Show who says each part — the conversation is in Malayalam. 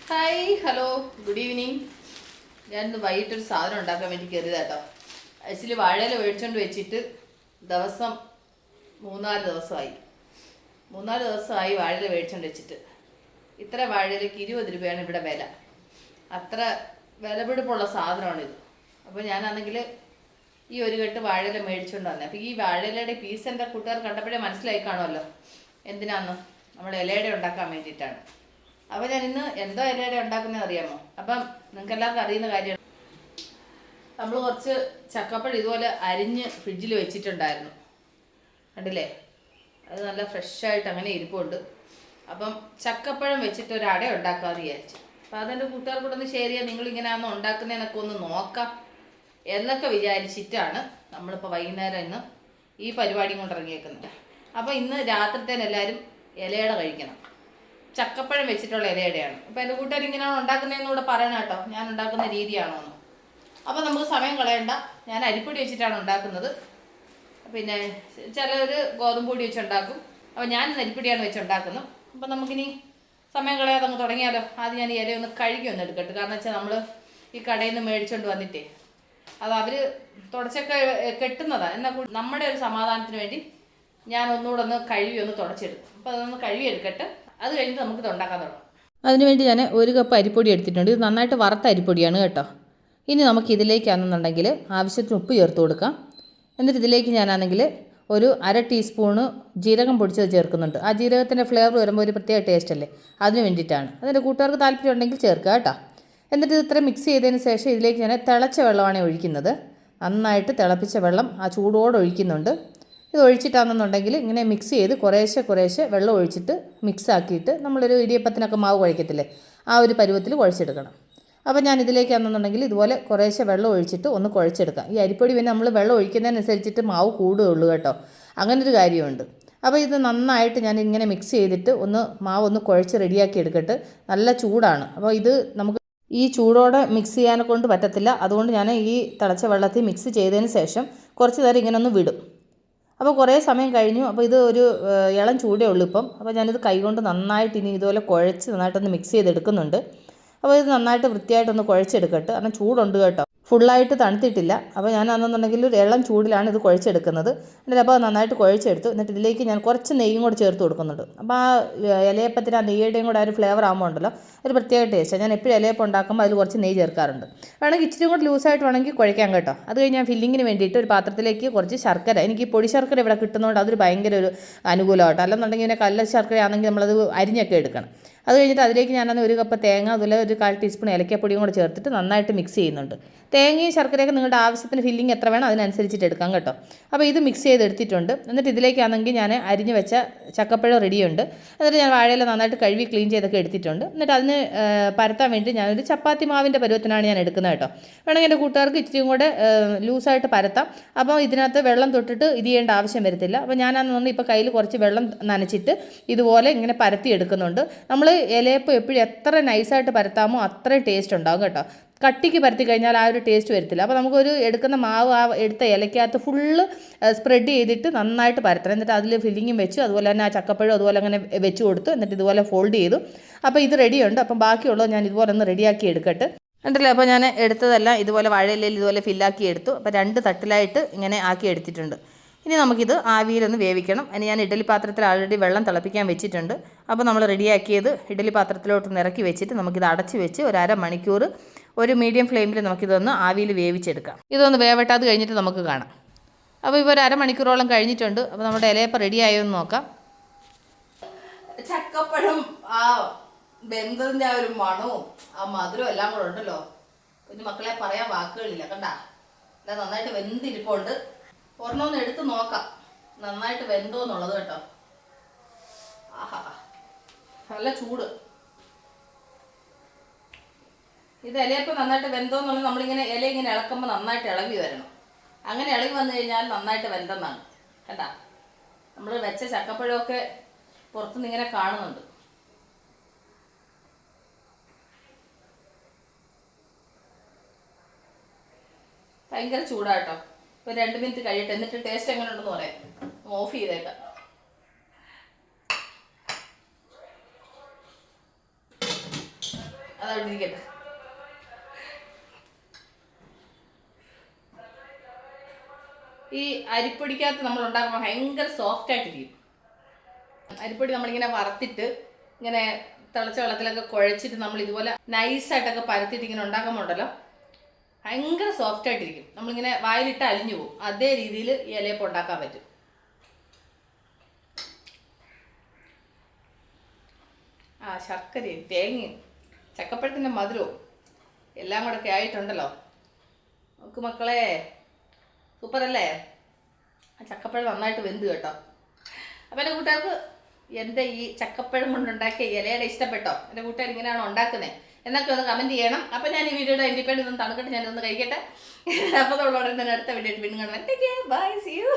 Speaker 1: Hi hello good evening. ഞാനിന്ന് വൈകിട്ടൊരു സാധനം ഉണ്ടാക്കാൻ വേണ്ടി കയറിയതാട്ടോ. ആക്ച്വലി വാഴയില മേടിച്ചോണ്ട് വെച്ചിട്ട് ദിവസം മൂന്നാല് ദിവസമായി വാഴയില മേടിച്ചോണ്ട് വെച്ചിട്ട്. ഇത്ര വാഴയിലേക്ക് 20 രൂപയാണ് ഇവിടെ വില. അത്ര വിലപിടിപ്പുള്ള സാധനമാണിത്. അപ്പോൾ ഞാനാണെങ്കിൽ ഈ ഒരു കെട്ട് വാഴയില മേടിച്ചോണ്ട് വന്നത്. അപ്പോൾ ഈ വാഴയിലയുടെ പീസ് എൻ്റെ കൂട്ടുകാർ കണ്ടപ്പോഴേ മനസ്സിലായി കാണുമല്ലോ എന്തിനാന്ന്. നമ്മൾ ഇലയുടെ ഉണ്ടാക്കാൻ വേണ്ടിയിട്ടാണ്. അപ്പോൾ ഞാൻ ഇന്ന് എന്തോ ഇലയുടെ ഉണ്ടാക്കുന്നത് അറിയാമോ? അപ്പം നിങ്ങൾക്ക് എല്ലാവർക്കും അറിയുന്ന കാര്യമാണ്. നമ്മൾ കുറച്ച് ചക്കപ്പഴം ഇതുപോലെ അരിഞ്ഞ് ഫ്രിഡ്ജിൽ വെച്ചിട്ടുണ്ടായിരുന്നു, കണ്ടില്ലേ? അത് നല്ല ഫ്രഷായിട്ട് അങ്ങനെ ഇരിപ്പുണ്ട്. അപ്പം ചക്കപ്പഴം വെച്ചിട്ട് ഒരു അട ഉണ്ടാക്കാമെന്ന് വിചാരിച്ചു. അപ്പം അതെൻ്റെ കൂട്ടുകാർക്കൂടെ ഒന്ന് ഷെയർ ചെയ്യാൻ, നിങ്ങളിങ്ങനെയാണോ ഉണ്ടാക്കുന്നതെന്നൊക്കെ ഒന്ന് നോക്കാം എന്നൊക്കെ വിചാരിച്ചിട്ടാണ് നമ്മളിപ്പോൾ വൈകുന്നേരം ഇന്ന് ഈ പരിപാടിയും കൊണ്ട് ഇറങ്ങിയേക്കുന്നത്. അപ്പോൾ ഇന്ന് രാത്രിത്തേന് എല്ലാവരും ഇലയുടെ കഴിക്കണം. ചക്കപ്പഴം വെച്ചിട്ടുള്ള ഇലയുടെയാണ്. അപ്പോൾ എൻ്റെ കൂട്ടുകാർ ഇങ്ങനെയാണോ ഉണ്ടാക്കുന്നതെന്ന് കൂടെ പറയണം കേട്ടോ, ഞാൻ ഉണ്ടാക്കുന്ന രീതിയാണോ എന്ന്. അപ്പോൾ നമുക്ക് സമയം കളയണ്ട. ഞാൻ അരിപ്പൊടി വെച്ചിട്ടാണ് ഉണ്ടാക്കുന്നത്. പിന്നെ ചിലർ ഗോതമ്പ് പൊടി വെച്ചുണ്ടാക്കും. അപ്പോൾ ഞാൻ അരിപ്പൊടിയാണ് വെച്ചുണ്ടാക്കുന്നത്. അപ്പോൾ നമുക്കിനി സമയം കളയാതെ അങ്ങ് തുടങ്ങിയാലോ. ആദ്യം ഞാൻ ഈ ഇലയൊന്ന് കഴുകി ഒന്ന് എടുക്കട്ടെ. കാരണം വെച്ചാൽ നമ്മൾ ഈ കടയിൽ നിന്ന് മേടിച്ചുകൊണ്ട് വന്നിട്ടേ അത് അവർ തുടച്ചൊക്കെ കെട്ടുന്നതാണ്. എന്നാൽ നമ്മുടെ ഒരു സമാധാനത്തിന് വേണ്ടി ഞാൻ ഒന്നുകൂടെ ഒന്ന് കഴുകി ഒന്ന് തുടച്ചെടുക്കും. അപ്പോൾ അതൊന്ന് കഴുകി എടുക്കട്ടെ. അത് കഴിഞ്ഞിട്ട് നമുക്കിത് ഉണ്ടാക്കാൻ തുടങ്ങാം. അതിനുവേണ്ടി ഞാൻ 1 കപ്പ് അരിപ്പൊടി എടുത്തിട്ടുണ്ട്. ഇത് നന്നായിട്ട് വറുത്ത അരിപ്പൊടിയാണ് കേട്ടോ. ഇനി നമുക്ക് ഇതിലേക്കാണെന്നുണ്ടെങ്കിൽ ആവശ്യത്തിന് ഉപ്പ് ചേർത്ത് കൊടുക്കാം. എന്നിട്ട് ഇതിലേക്ക് ഞാനാണെങ്കിൽ ഒരു 1/2 ടീസ്പൂണ് ജീരകം പൊടിച്ചത് ചേർക്കുന്നുണ്ട്. ആ ജീരകത്തിൻ്റെ ഫ്ലേവർ വരുമ്പോൾ ഒരു പ്രത്യേക ടേസ്റ്റ് അല്ലേ, അതിന് വേണ്ടിയിട്ടാണ്. അതിൻ്റെ കൂട്ടുകാർക്ക് താല്പര്യം ഉണ്ടെങ്കിൽ ചേർക്കുക കേട്ടോ. എന്നിട്ട് ഇത് ഇത്ര മിക്സ് ചെയ്തതിന് ശേഷം ഇതിലേക്ക് ഞാൻ തിളച്ച വെള്ളമാണ് ഒഴിക്കുന്നത്. നന്നായിട്ട് തിളപ്പിച്ച വെള്ളം ആ ചൂടോടെ ഒഴിക്കുന്നുണ്ട്. ഇത് ഒഴിച്ചിട്ടാണെന്നുണ്ടെങ്കിൽ ഇങ്ങനെ മിക്സ് ചെയ്ത് കുറേശ്ശെ വെള്ളം ഒഴിച്ചിട്ട് മിക്സ് ആക്കിയിട്ട് നമ്മളൊരു ഇടിയപ്പത്തിനൊക്കെ മാവ് കുഴക്കത്തില്ലേ, ആ ഒരു പരുവത്തിൽ കുഴച്ചെടുക്കണം. അപ്പോൾ ഞാൻ ഇതിലേക്കാണെന്നുണ്ടെങ്കിൽ ഇതുപോലെ കുറേശ്ശെ വെള്ളം ഒഴിച്ചിട്ട് ഒന്ന് കുഴച്ചെടുക്കാം. ഈ അരിപ്പൊടി പിന്നെ നമ്മൾ വെള്ളം ഒഴിക്കുന്നതിനനുസരിച്ചിട്ട് മാവ് കൂടുകയുള്ളൂ കേട്ടോ, അങ്ങനൊരു കാര്യമുണ്ട്. അപ്പോൾ ഇത് നന്നായിട്ട് ഞാൻ ഇങ്ങനെ മിക്സ് ചെയ്തിട്ട് മാവ് ഒന്ന് കുഴച്ച് റെഡിയാക്കി എടുക്കട്ടെ. നല്ല ചൂടാണ്. അപ്പോൾ ഇത് നമുക്ക് ഈ ചൂടോടെ മിക്സ് ചെയ്യാനെ കൊണ്ട് പറ്റത്തില്ല. അതുകൊണ്ട് ഞാൻ ഈ തിളച്ച വെള്ളത്തിൽ മിക്സ് ചെയ്തതിന് ശേഷം കുറച്ച് നേരം ഇങ്ങനെ ഒന്ന് വിടും. അപ്പോൾ കുറേ സമയം കഴിഞ്ഞു. അപ്പോൾ ഇത് ഒരു ഇളം ചൂടേ ഉള്ളൂ ഇപ്പം. അപ്പോൾ ഞാനിത് കൈകൊണ്ട് നന്നായിട്ട് ഇനി ഇതുപോലെ കുഴച്ച് നന്നായിട്ടൊന്ന് മിക്സ് ചെയ്തെടുക്കുന്നുണ്ട്. അപ്പോൾ ഇത് നന്നായിട്ട് വൃത്തിയായിട്ടൊന്ന് കുഴച്ചെടുക്കട്ടെ. കാരണം ചൂടുണ്ട് കേട്ടോ, ഫുള്ളായിട്ട് തണുത്തിട്ടില്ല. അപ്പോൾ ഞാൻ അതെന്നുണ്ടെങ്കിൽ ഒരു ഇളം ചൂടിലാണ് ഇത് കുഴച്ചെടുക്കുന്നത്. എന്നിട്ട് അപ്പോൾ നന്നായിട്ട് കുഴച്ചെടുത്തു. എന്നിട്ട് ഇതിലേക്ക് ഞാൻ കുറച്ച് നെയ്യും കൂടെ ചേർത്ത് കൊടുക്കുന്നുണ്ട്. അപ്പോൾ ആ ഇലയപ്പത്തിന് ആ നെയ്യുടെയും കൂടെ ആ ഒരു ഫ്ലേവർ ആകുമ്പോൾ ഉണ്ടല്ലോ ഒരു പ്രത്യേക ടേസ്റ്റാണ്. ഞാൻ എപ്പോഴും ഇലയപ്പം ഉണ്ടാക്കുമ്പോൾ അതിൽ കുറച്ച് നെയ്യ് ചേർക്കാറുണ്ട്. വേണമെങ്കിൽ ഇച്ചിരി കൂടെ ലൂസായിട്ട് വേണമെങ്കിൽ കുഴയ്ക്കാം കേട്ടോ. അത് കഴിഞ്ഞ് ഞാൻ ഫില്ലിങ്ങിന് വേണ്ടിയിട്ട് ഒരു പാത്രത്തിലേക്ക് കുറച്ച് ശർക്കര, എനിക്ക് പൊടി ശർക്കര ഇവിടെ കിട്ടുന്നതുകൊണ്ട് അതൊരു ഭയങ്കര ഒരു അനുകൂലമാട്ടോ. അല്ലെന്നുണ്ടെങ്കിൽ പിന്നെ കല്ല ശർക്കര ആണെങ്കിൽ നമ്മളത് അരിഞ്ഞൊക്കെ എടുക്കണം. അത് കഴിഞ്ഞിട്ട് അതിലേക്ക് ഞാനന്ന് 1 കപ്പ് തേങ്ങ, അതുപോലെ ഒരു 1/4 ടീസ്പൂൺ ഏലക്കപ്പൊടിയും കൂടെ ചേർത്തിട്ട് നന്നായിട്ട് മിക്സ് ചെയ്യുന്നുണ്ട്. തേങ്ങയും ശർക്കരയൊക്കെ നിങ്ങളുടെ ആവശ്യത്തിന് ഫില്ലിങ് എത്ര വേണം അതിനനുസരിച്ചിട്ട് എടുക്കാം കേട്ടോ. അപ്പോൾ ഇത് മിക്സ് ചെയ്തെടുത്തിട്ടുണ്ട്. എന്നിട്ട് ഇതിലേക്കാണെങ്കിൽ ഞാൻ അരിഞ്ഞ് വെച്ച ചക്കപ്പഴം റെഡിയുണ്ട്. എന്നിട്ട് ഞാൻ വാഴയില നന്നായിട്ട് കഴുകി ക്ലീൻ ചെയ്തൊക്കെ എടുത്തിട്ടുണ്ട്. എന്നിട്ട് അതിന് പരത്താൻ വേണ്ടി ഞാനൊരു ചപ്പാത്തി മാവിൻ്റെ പരുവത്തിനാണ് ഞാൻ എടുക്കുന്നത് കേട്ടോ. വേണമെങ്കിൽ എൻ്റെ കൂട്ടുകാർക്ക് ഇച്ചിരിയും കൂടെ ലൂസായിട്ട് പരത്താം. അപ്പോൾ ഇതിനകത്ത് വെള്ളം തൊട്ടിട്ട് ഇത് ചെയ്യേണ്ട ആവശ്യം വരത്തില്ല. അപ്പോൾ ഞാനന്ന് ഇപ്പോൾ കയ്യിൽ കുറച്ച് വെള്ളം നനച്ചിട്ട് ഇതുപോലെ ഇങ്ങനെ പരത്തി എടുക്കുന്നുണ്ട്. നമ്മൾ ഇലയപ്പം എപ്പോഴും എത്ര നൈസായിട്ട് പരത്താമോ അത്രയും ടേസ്റ്റ് ഉണ്ടാകും കേട്ടോ. കട്ടിക്ക് പരത്തി കഴിഞ്ഞാൽ ആ ഒരു ടേസ്റ്റ് വരത്തില്ല. അപ്പോൾ നമുക്കൊരു എടുക്കുന്ന മാവ് ആ എടുത്ത ഇലയ്ക്കകത്ത് ഫുള്ള് സ്പ്രെഡ് ചെയ്തിട്ട് നന്നായിട്ട് പരത്തണം. എന്നിട്ട് അതിൽ ഫില്ലിങ്ങും വെച്ചു, അതുപോലെ തന്നെ ആ ചക്കപ്പഴം അതുപോലെ അങ്ങനെ വെച്ച് കൊടുത്തു. എന്നിട്ട് ഇതുപോലെ ഫോൾഡ് ചെയ്തു. അപ്പോൾ ഇത് റെഡിയുണ്ട്. അപ്പം ബാക്കിയുള്ളത് ഞാൻ ഇതുപോലെ ഒന്ന് റെഡിയാക്കി എടുക്കട്ടെ. ഉണ്ടല്ലോ. അപ്പോൾ ഞാൻ എടുത്തതെല്ലാം ഇതുപോലെ വാഴയിലയിൽ ഇതുപോലെ ഫില്ലാക്കി എടുത്തു. അപ്പോൾ 2 തട്ടിലായിട്ട് ഇങ്ങനെ ആക്കി എടുത്തിട്ടുണ്ട്. ഇനി നമുക്കിത് ആവിയിലൊന്ന് വേവിക്കണം. അതിന് ഞാൻ ഇഡ്ഡലി പാത്രത്തിൽ ആൾറെഡി വെള്ളം തിളപ്പിക്കാൻ വെച്ചിട്ടുണ്ട്. അപ്പോൾ നമ്മൾ റെഡിയാക്കിയത് ഇഡ്ഡലി പാത്രത്തിലോട്ട് ഇറക്കി വെച്ചിട്ട് നമുക്കിത് അടച്ച് വെച്ച് ഒരു 1/2 മണിക്കൂർ ഒരു മീഡിയം ഫ്ലെയിമിൽ നമുക്കിതൊന്ന് ആവിയിൽ വേവിച്ചെടുക്കാം. ഇതൊന്ന് വേവട്ടെ, അത് കഴിഞ്ഞിട്ട് നമുക്ക് കാണാം. അപ്പോൾ ഇപ്പോൾ ഒരു 1/2 മണിക്കൂറോളം കഴിഞ്ഞിട്ടുണ്ട്. അപ്പോൾ നമ്മുടെ ഇലയപ്പം റെഡിയായോ എന്ന് നോക്കാം. ചക്കപ്പഴം ആ ബന്ധത്തിൻ്റെ ആ ഒരു മണവും ആ മധുരവും എല്ലാം കൂടെ ഉണ്ടല്ലോ, പിന്നെ മക്കളെ പറയാൻ വാക്കുകളില്ല. കണ്ടാ എല്ലാം നന്നായിട്ട് വെന്തിരിപ്പുണ്ട്. ഒരെണ്ണമൊന്ന് എടുത്ത് നോക്കാം നന്നായിട്ട് വെന്തോ എന്നുള്ളത് കേട്ടോ. ആഹാ, നല്ല ചൂട്. ഇത് ഇലയപ്പം നന്നായിട്ട് വെന്തോ എന്നുള്ളത് നമ്മളിങ്ങനെ ഇല ഇങ്ങനെ ഇളക്കുമ്പോൾ നന്നായിട്ട് ഇളകി വരണം. അങ്ങനെ ഇളകി വന്നു കഴിഞ്ഞാൽ നന്നായിട്ട് വെന്തെന്നാണ്. കേട്ടാ, നമ്മൾ വെച്ച ചക്കപ്പഴമൊക്കെ പുറത്തുനിന്ന് ഇങ്ങനെ കാണുന്നുണ്ട്. ഭയങ്കര ചൂടാട്ടോ. ഒരു 2 മിനിറ്റ് കഴിയട്ടെ, എന്നിട്ട് ടേസ്റ്റ് എങ്ങനെ ഉണ്ടെന്ന് പറയാം. ഓഫ് ചെയ്തേക്കാം. അതവിടെ ഇരിക്കട്ടെ. ഈ അരിപ്പൊടിക്കകത്ത് നമ്മൾ ഉണ്ടാക്കുമ്പോൾ ഭയങ്കര സോഫ്റ്റ് ആയിട്ടിരിക്കും. അരിപ്പൊടി നമ്മളിങ്ങനെ വറുത്തിട്ട് ഇങ്ങനെ തിളച്ച വെള്ളത്തിലൊക്കെ കുഴച്ചിട്ട് നമ്മൾ ഇതുപോലെ നൈസായിട്ടൊക്കെ പരത്തിയിട്ട് ഇങ്ങനെ ഉണ്ടാക്കുമ്പോൾ ഉണ്ടല്ലോ ഭയങ്കര സോഫ്റ്റ് ആയിട്ടിരിക്കും. നമ്മളിങ്ങനെ വായിലിട്ട് അലിഞ്ഞു പോകും. അതേ രീതിയിൽ ഈ ഇലയപ്പം ഉണ്ടാക്കാൻ പറ്റും. ആ ശർക്കരയും തേങ്ങയും ചക്കപ്പഴത്തിൻ്റെ മധുരവും എല്ലാം കൂടെ ഒക്കെ ആയിട്ടുണ്ടല്ലോ. നമുക്ക് മക്കളെ സൂപ്പറല്ലേ? ആ ചക്കപ്പഴം നന്നായിട്ട് വെന്ത് കേട്ടോ. അപ്പം എൻ്റെ കൂട്ടുകാർക്ക് എൻ്റെ ഈ ചക്കപ്പഴം കൊണ്ടുണ്ടാക്കിയ ഇലയുടെ ഇഷ്ടപ്പെട്ടോ? എൻ്റെ കൂട്ടുകാർ ഇങ്ങനെയാണോ ഉണ്ടാക്കുന്നത് എന്നൊക്കെ ഒന്ന് കമൻറ്റ് ചെയ്യണം. അപ്പം ഞാൻ ഈ വീഡിയോയുടെ ഇൻഡിപെൻഡൻ്റ് ഒന്ന് തണുക്കട്ടെ, ഞാനൊന്ന് കഴിക്കട്ടെ. അപ്പോൾ ഉള്ളവരെ തന്നെ അടുത്ത വീഡിയോ വീണ്ടും കാണാൻ. Bye, see U.